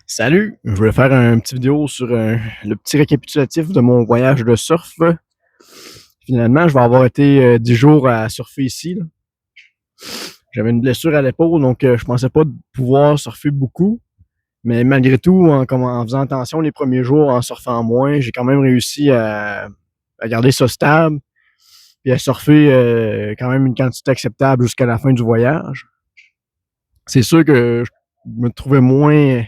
Salut! Je voulais faire un petit vidéo sur le petit récapitulatif de mon voyage de surf. Finalement, je vais avoir été 10 jours à surfer ici, là. J'avais une blessure à l'épaule, donc je pensais pas pouvoir surfer beaucoup. Mais malgré tout, en faisant attention les premiers jours, en surfant moins, j'ai quand même réussi à garder ça stable et à surfer quand même une quantité acceptable jusqu'à la fin du voyage. C'est sûr que je me trouvais moins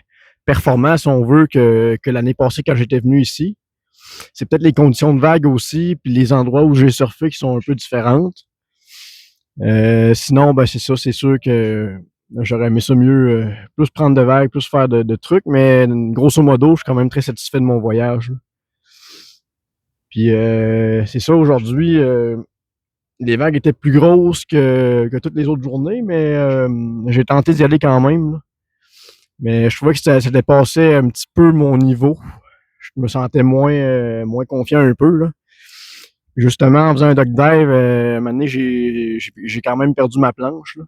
performant, si on veut, que l'année passée quand j'étais venu ici. C'est peut-être les conditions de vague aussi, puis les endroits où j'ai surfé qui sont un peu différentes. Sinon, ben c'est ça, c'est sûr que j'aurais aimé ça mieux, plus prendre de vagues, plus faire de trucs, mais grosso modo, je suis quand même très satisfait de mon voyage. Puis c'est ça, aujourd'hui, les vagues étaient plus grosses que toutes les autres journées, mais j'ai tenté d'y aller quand même, là. Mais je trouvais que ça dépassait un petit peu mon niveau. Je me sentais moins confiant un peu, là. Justement, en faisant un duck dive, un moment donné, j'ai quand même perdu ma planche, là.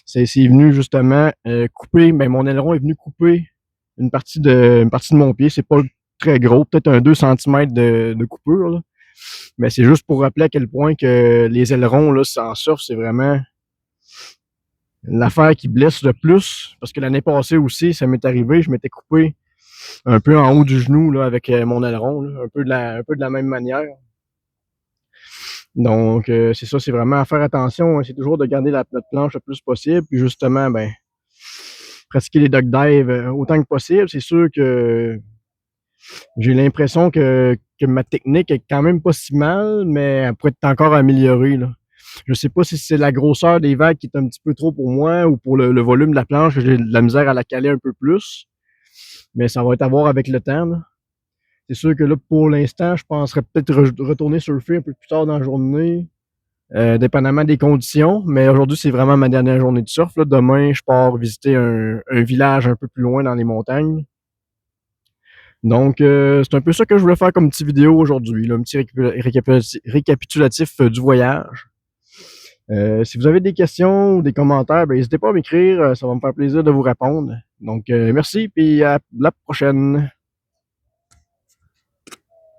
C'est venu justement couper, ben mon aileron est venu couper une partie de mon pied. C'est pas très gros, peut-être un 2 centimètres de coupure, là. Mais c'est juste pour rappeler à quel point que les ailerons, là, en surf, c'est vraiment l'affaire qui blesse le plus. Parce que l'année passée aussi, ça m'est arrivé, je m'étais coupé un peu en haut du genou là, avec mon aileron, là, un peu de la même manière. Donc, c'est ça, c'est vraiment à faire attention, hein. C'est toujours de garder notre planche le plus possible. Puis justement, ben, pratiquer les duck dive autant que possible. C'est sûr que j'ai l'impression que ma technique est quand même pas si mal, mais elle pourrait être encore améliorée, là. Je sais pas si c'est la grosseur des vagues qui est un petit peu trop pour moi ou pour le volume de la planche, que j'ai de la misère à la caler un peu plus. Mais ça va être à voir avec le temps, là. C'est sûr que là, pour l'instant, je penserais peut-être retourner surfer un peu plus tard dans la journée, dépendamment des conditions. Mais aujourd'hui, c'est vraiment ma dernière journée de surf, là. Demain, je pars visiter un village un peu plus loin dans les montagnes. Donc, c'est un peu ça que je voulais faire comme petite vidéo aujourd'hui, là, un petit récapitulatif du voyage. Si vous avez des questions ou des commentaires, ben, n'hésitez pas à m'écrire, ça va me faire plaisir de vous répondre. Donc, merci, puis à la prochaine.